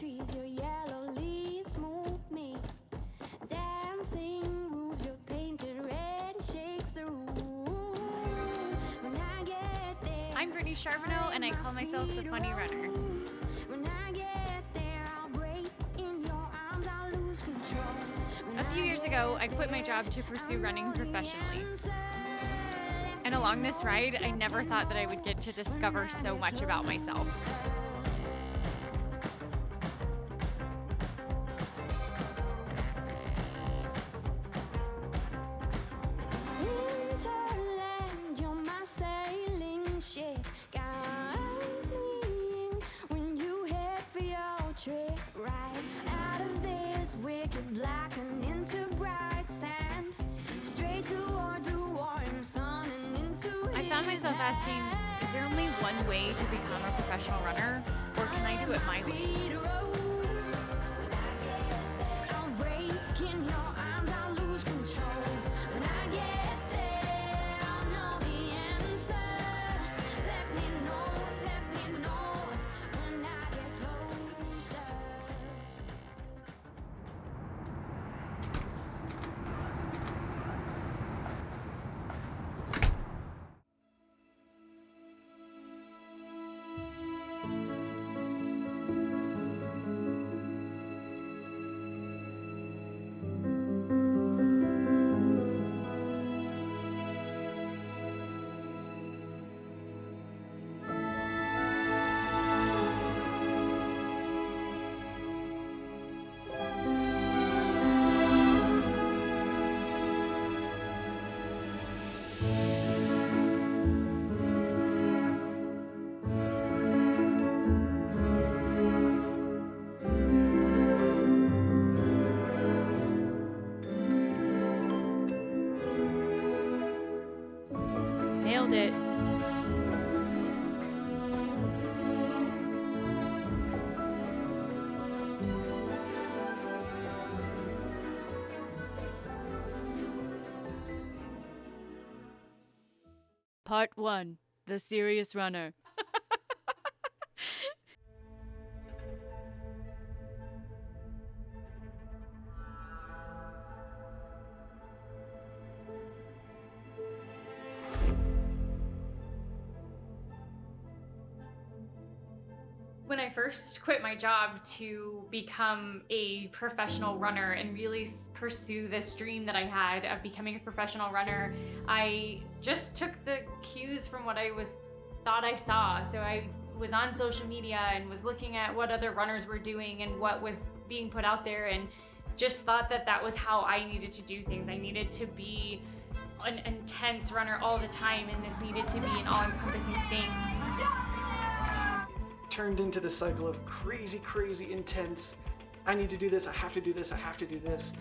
trees, your yellow leaves move me. Dancing roofs, your painted red shakes the room. When I get there, I'm Brittany Charboneau, and I call myself the Funny Runner. when I get there, I'll break in your arms, I'll lose control. A few years ago, I quit my job to pursue running professionally. And along this ride, I never thought that I would get to discover so much about myself. Winterland, you're my sailing ship. Guide me in when you head for your trip. Right out of this wicked black and into bright sand. Straight towards the warm sun and into I found myself asking, is there only one way to become a professional runner, or can I do it my way? I'll break in your arms, I'll lose control. When I get there, I'll know the answer. Let me know when I get closer. Nailed it. Part 1. The Serious Runner. When I first quit my job to become a professional runner and really pursue this dream that I had of becoming a professional runner, I just took the cues from what I thought I saw. So I was on social media and was looking at what other runners were doing and what was being put out there, and just thought that that was how I needed to do things. I needed to be an intense runner all the time, and this needed to be an all-encompassing thing. Turned into the cycle of crazy intense. I need to do this, I have to do this, I have to do this.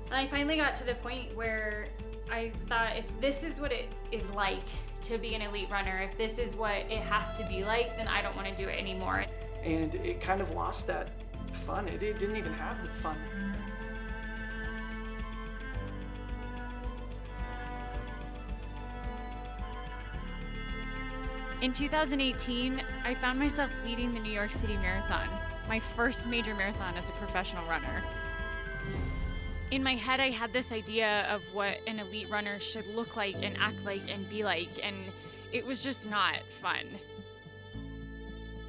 And I finally got to the point where I thought, if this is what it is like to be an elite runner, if this is what it has to be like, then I don't want to do it anymore. And it kind of lost that fun. It didn't even have the fun. In 2018, I found myself leading the New York City Marathon, my first major marathon as a professional runner. In my head, I had this idea of what an elite runner should look like and act like and be like, and it was just not fun.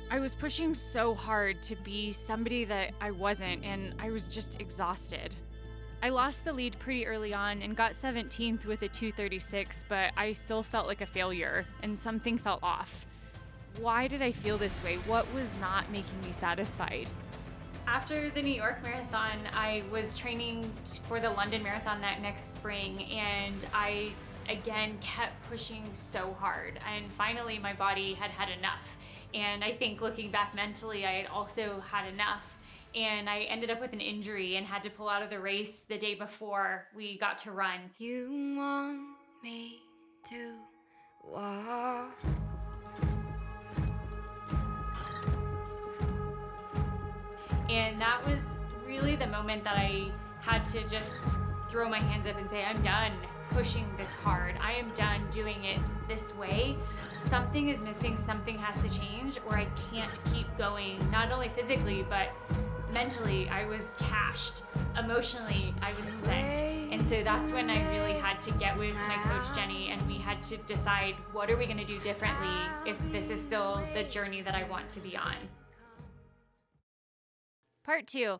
I was pushing so hard to be somebody that I wasn't, and I was just exhausted. I lost the lead pretty early on and got 17th with a 2:36, but I still felt like a failure, and something felt off. Why did I feel this way? What was not making me satisfied? After the New York Marathon, I was training for the London Marathon that next spring, and I again kept pushing so hard, and finally my body had had enough. And I think looking back mentally, I had also had enough. And I ended up with an injury and had to pull out of the race the day before we got to run. You want me to walk. And that was really the moment that I had to just throw my hands up and say, I'm done pushing this hard. I am done doing it this way. Something is missing, something has to change, or I can't keep going, not only physically, but mentally. I was cashed. Emotionally, I was spent. And so that's when I really had to get with my coach, Jenny, and we had to decide, what are we gonna do differently if this is still the journey that I want to be on? Part 2,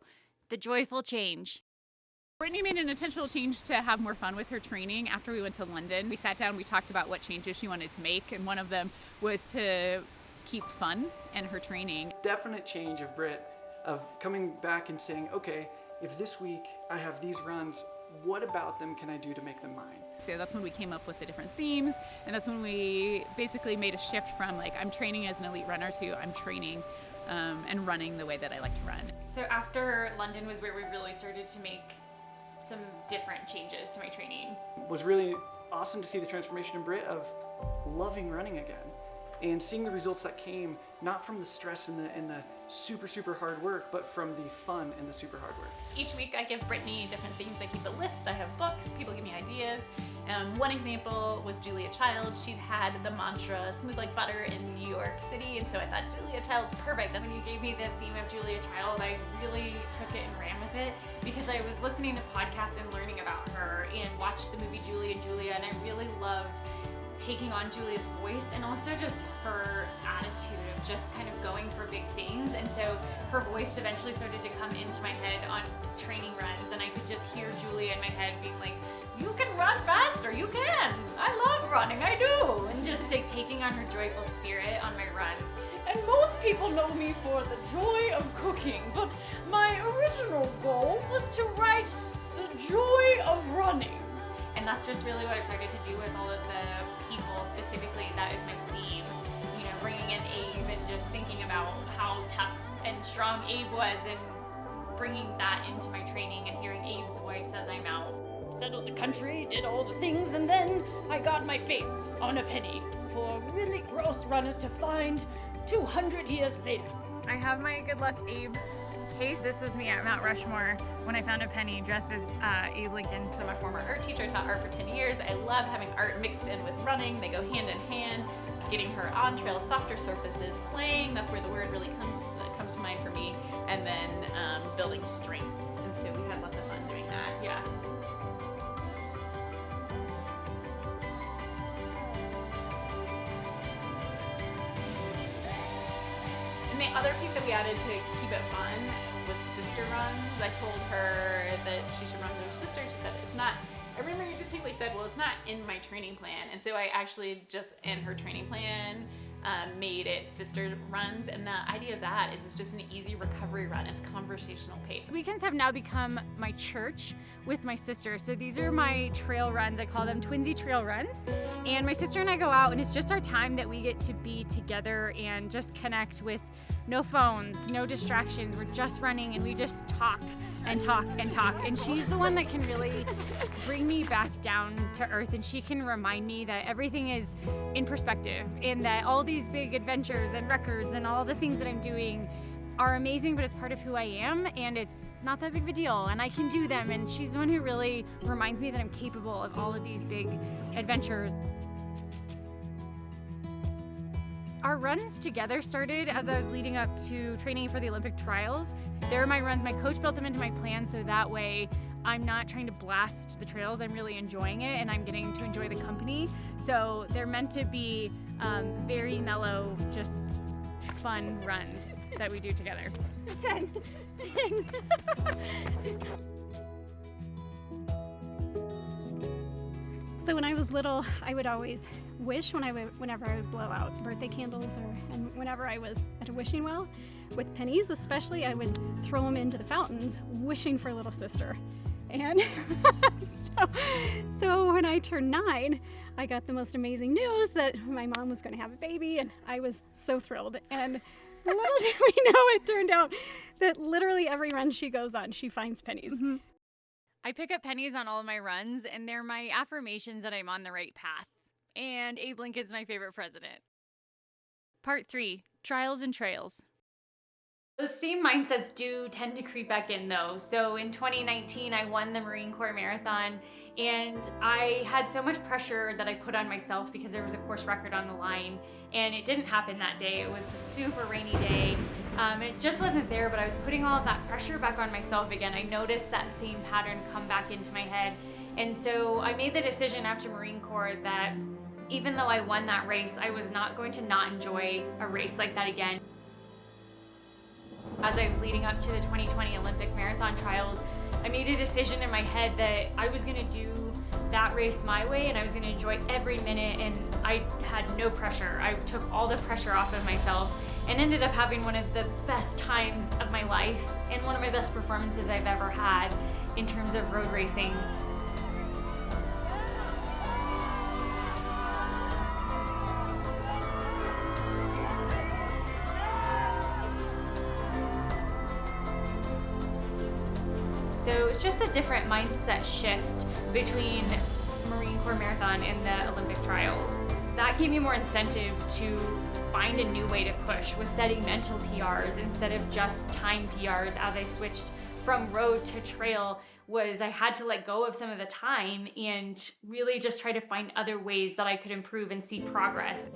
the joyful change. Brittany made an intentional change to have more fun with her training after we went to London. We sat down, we talked about what changes she wanted to make, and one of them was to keep fun in her training. Definite change of Britt, of coming back and saying, okay, if this week I have these runs, what about them can I do to make them mine? So that's when we came up with the different themes, and that's when we basically made a shift from like, I'm training as an elite runner to I'm training and running the way that I like to run. So after London was where we really started to make some different changes to my training. It was really awesome to see the transformation in Britt of loving running again and seeing the results that came not from the stress and the super hard work, but from the fun and the super hard work. Each week I give Brittany different themes. I keep a list, I have books, people give me ideas. One example was Julia Child. She'd had the mantra, smooth like butter in New York City, and so I thought Julia Child's perfect. And when you gave me the theme of Julia Child, I really took it and ran with it because I was listening to podcasts and learning about her and watched the movie Julie and Julia, and I really loved taking on Julia's voice and also just her attitude of just kind of going for big things. And so her voice eventually started to come into my head on training runs, and I could just hear Julia in my head being like, you can run faster, you can. I love running, I do. And just like taking on her joyful spirit on my runs. And most people know me for the joy of cooking, but my original goal was to write the joy of running. And that's just really what I started to do with all of the people specifically. That is my theme, you know, bringing in Abe and just thinking about how tough and strong Abe was and bringing that into my training and hearing Abe's voice as I'm out. Settled the country, did all the things, and then I got my face on a penny for really gross runners to find 200 years later. I have my good luck Abe case. This was me at Mount Rushmore when I found a penny dressed as Abe Lincoln. So I'm a former art teacher, taught art for 10 years. I love having art mixed in with running. They go hand in hand. Getting her on trail, softer surfaces, playing, that's where the word really comes to mind for me. And then building strength. And so we had lots of fun doing that, yeah. And the other piece that we added to keep it fun was sister runs. I told her that she should run with her sister. She said it's not. I remember you distinctly said, well, it's not in my training plan. And so I actually just, in her training plan, made it sister runs. And the idea of that is it's just an easy recovery run. It's conversational pace. Weekends have now become my church with my sister. So these are my trail runs. I call them Twinsy Trail Runs. And my sister and I go out, and it's just our time that we get to be together and just connect with no phones, no distractions. We're just running and we just talk and talk and talk. And she's the one that can really bring me back down to earth, and she can remind me that everything is in perspective and that all these big adventures and records and all the things that I'm doing are amazing, but it's part of who I am, and it's not that big of a deal, and I can do them. And she's the one who really reminds me that I'm capable of all of these big adventures. Our runs together started as I was leading up to training for the Olympic trials. They're my runs. My coach built them into my plan so that way I'm not trying to blast the trails. I'm really enjoying it, and I'm getting to enjoy the company. So they're meant to be very mellow, just fun runs that we do together. 10. So when I was little, I would always wish whenever I would blow out birthday candles and whenever I was at a wishing well. With pennies especially, I would throw them into the fountains wishing for a little sister. And so when I turned 9, I got the most amazing news that my mom was going to have a baby, and I was so thrilled. And little did we know, it turned out that literally every run she goes on, she finds pennies. Mm-hmm. I pick up pennies on all of my runs, and they're my affirmations that I'm on the right path. And Abe Lincoln's my favorite president. Part 3, Trials and Trails. Those same mindsets do tend to creep back in though. So in 2019, I won the Marine Corps Marathon, and I had so much pressure that I put on myself because there was a course record on the line, and it didn't happen that day. It was a super rainy day. It just wasn't there, but I was putting all of that pressure back on myself again. I noticed that same pattern come back into my head. And so I made the decision after Marine Corps that even though I won that race, I was not going to not enjoy a race like that again. As I was leading up to the 2020 Olympic Marathon Trials, I made a decision in my head that I was gonna do that race my way and I was gonna enjoy every minute, and I had no pressure. I took all the pressure off of myself and ended up having one of the best times of my life and one of my best performances I've ever had in terms of road racing. So it's just a different mindset shift between Marine Corps Marathon and the Olympic trials. That gave me more incentive to find a new way to push, with setting mental PRs instead of just time PRs as I switched from road to trail. Was I had to let go of some of the time and really just try to find other ways that I could improve and see progress.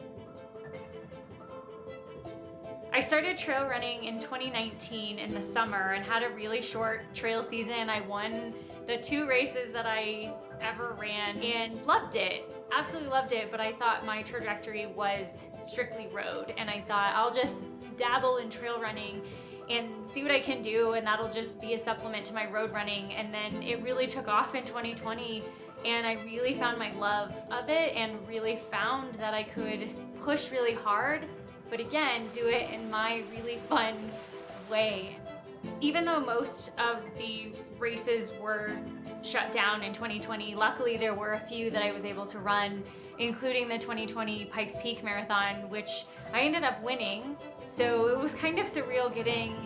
I started trail running in 2019 in the summer and had a really short trail season. I won the 2 races that I ever ran and loved it, absolutely loved it, but I thought my trajectory was strictly road, and I thought I'll just dabble in trail running and see what I can do, and that'll just be a supplement to my road running. And then it really took off in 2020, and I really found my love of it and really found that I could push really hard, but again, do it in my really fun way. Even though most of the races were shut down in 2020, luckily there were a few that I was able to run, including the 2020 Pikes Peak Marathon, which I ended up winning. So it was kind of surreal getting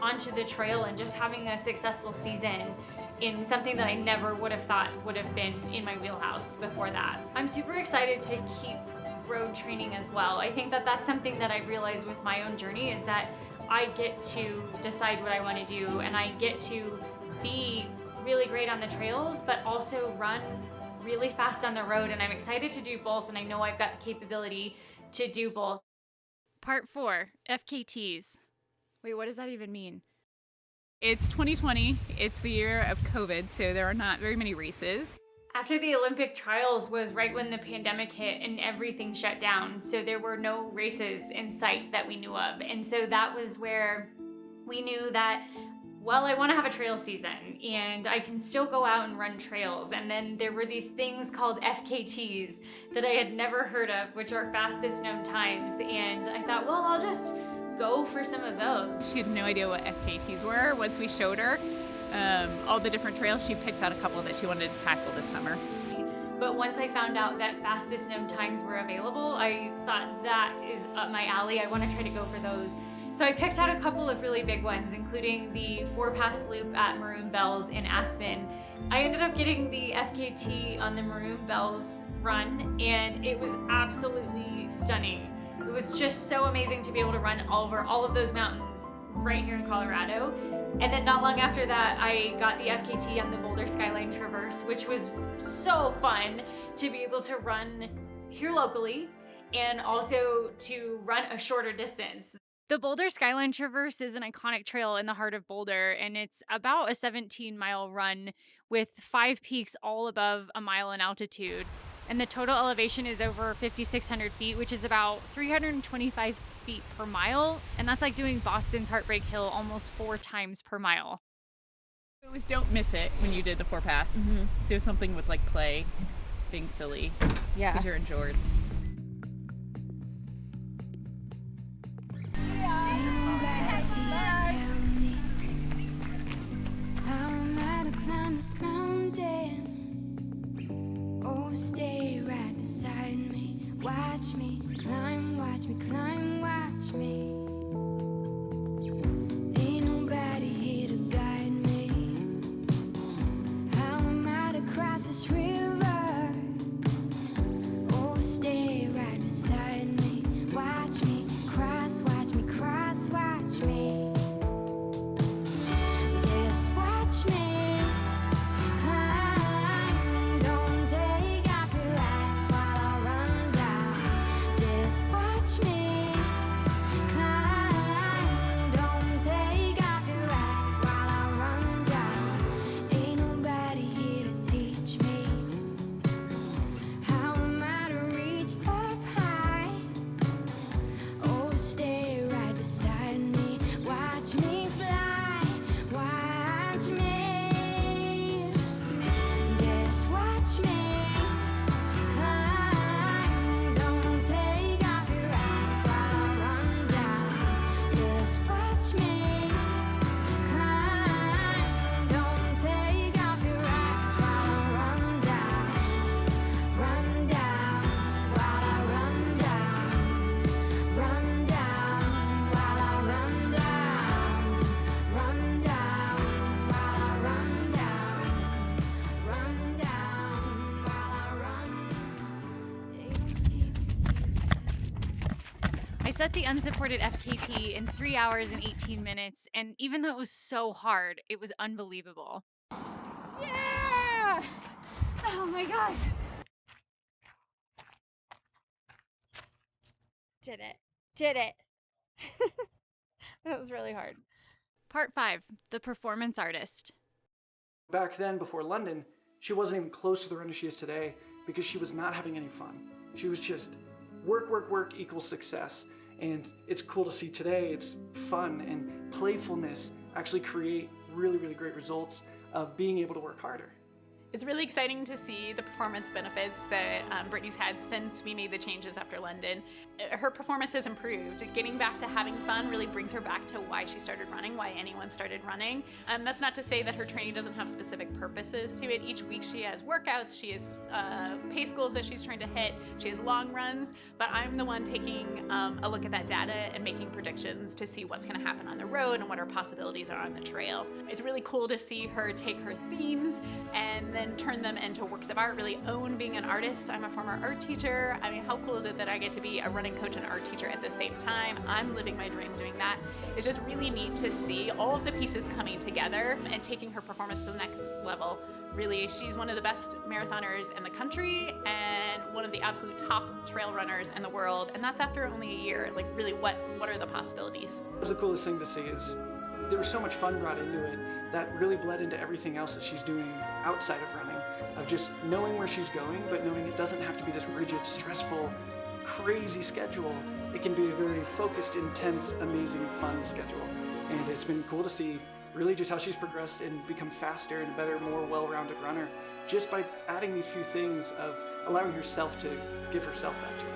onto the trail and just having a successful season in something that I never would have thought would have been in my wheelhouse before that. I'm super excited to keep road training as well. I think that that's something that I've realized with my own journey, is that I get to decide what I want to do, and I get to be really great on the trails, but also run really fast on the road, and I'm excited to do both, and I know I've got the capability to do both. Part 4, FKTs. Wait, what does that even mean? It's 2020, it's the year of COVID, so there are not very many races. After the Olympic trials was right when the pandemic hit and everything shut down, so there were no races in sight that we knew of. And so that was where we knew that, well, I want to have a trail season and I can still go out and run trails. And then there were these things called FKTs that I had never heard of, which are fastest known times. And I thought, well, I'll just go for some of those. She had no idea what FKTs were. Once we showed her all the different trails, she picked out a couple that she wanted to tackle this summer. But once I found out that fastest known times were available, I thought that is up my alley. I want to try to go for those. So I picked out a couple of really big ones, including the 4-pass loop at Maroon Bells in Aspen. I ended up getting the FKT on the Maroon Bells run, and it was absolutely stunning. It was just so amazing to be able to run over all of those mountains right here in Colorado. And then not long after that, I got the FKT on the Boulder Skyline Traverse, which was so fun to be able to run here locally and also to run a shorter distance. The Boulder Skyline Traverse is an iconic trail in the heart of Boulder, and it's about a 17-mile run with 5 peaks all above a mile in altitude. And the total elevation is over 5,600 feet, which is about 325 feet per mile. And that's like doing Boston's Heartbreak Hill almost 4 times per mile. It was don't miss it when you did the 4-pass. Mm-hmm. So something with like play, being silly. Yeah. Because you're in jorts. Ain't nobody here to tell me how am I to climb this mountain. Oh, stay right beside me. Watch me climb, watch me climb, watch me. Ain't nobody here to guide me. How am I to cross this river? Oh, stay right beside me. Watch me cross, watch me cross, watch me. I set the unsupported FKT in 3 hours and 18 minutes, and even though it was so hard, it was unbelievable. Yeah! Oh my God. Did it. Did it. That was really hard. Part 5, the performance artist. Back then, before London, she wasn't even close to the runner she is today because she was not having any fun. She was just work, work, work equals success. And it's cool to see today it's fun and playfulness actually create really, really great results of being able to work harder. It's really exciting to see the performance benefits that Brittany's had since we made the changes after London. Her performance has improved. Getting back to having fun really brings her back to why she started running, why anyone started running. That's not to say that her training doesn't have specific purposes to it. Each week she has workouts, she has pace goals that she's trying to hit, she has long runs, but I'm the one taking a look at that data and making predictions to see what's gonna happen on the road and what her possibilities are on the trail. It's really cool to see her take her themes and then turn them into works of art, really own being an artist. I'm a former art teacher. I mean, how cool is it that I get to be a running coach and art teacher at the same time? I'm living my dream doing that. It's just really neat to see all of the pieces coming together and taking her performance to the next level. Really, she's one of the best marathoners in the country and one of the absolute top trail runners in the world. And that's after only a year. Like, really, what are the possibilities? The coolest thing to see is there was so much fun brought into it that really bled into everything else that she's doing outside of running, of just knowing where she's going, but knowing it doesn't have to be this rigid, stressful, crazy schedule. It can be a very focused, intense, amazing, fun schedule. And it's been cool to see really just how she's progressed and become faster and a better, more well-rounded runner just by adding these few things of allowing herself to give herself that joy.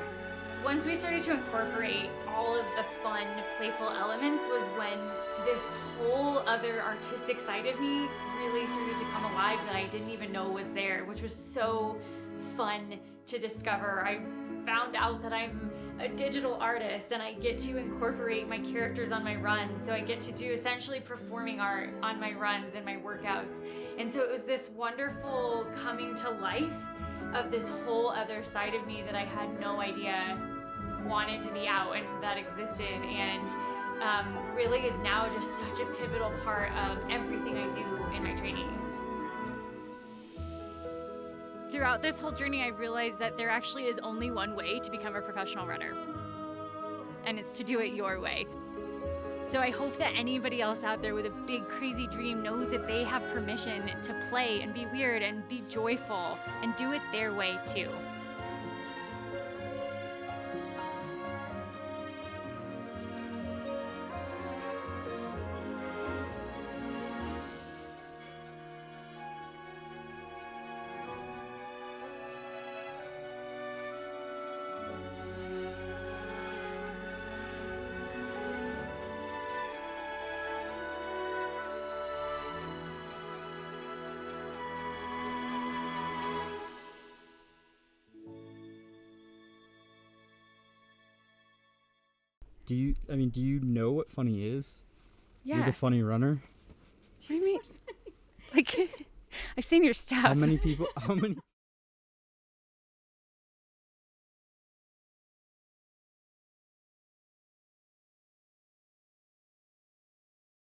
Once we started to incorporate all of the fun, playful elements was when this whole other artistic side of me really started to come alive that I didn't even know was there, which was so fun to discover. I found out that I'm a digital artist and I get to incorporate my characters on my runs, so I get to do essentially performing art on my runs and my workouts. And so it was this wonderful coming to life of this whole other side of me that I had no idea wanted to be out and that existed, and really is now just such a pivotal part of everything I do in my training. Throughout this whole journey, I've realized that there actually is only one way to become a professional runner, and it's to do it your way. So I hope that anybody else out there with a big, crazy dream knows that they have permission to play and be weird and be joyful and do it their way too. Do you know what funny is? Yeah. You're the funny runner? What do you mean? Like, I've seen your stuff. How many people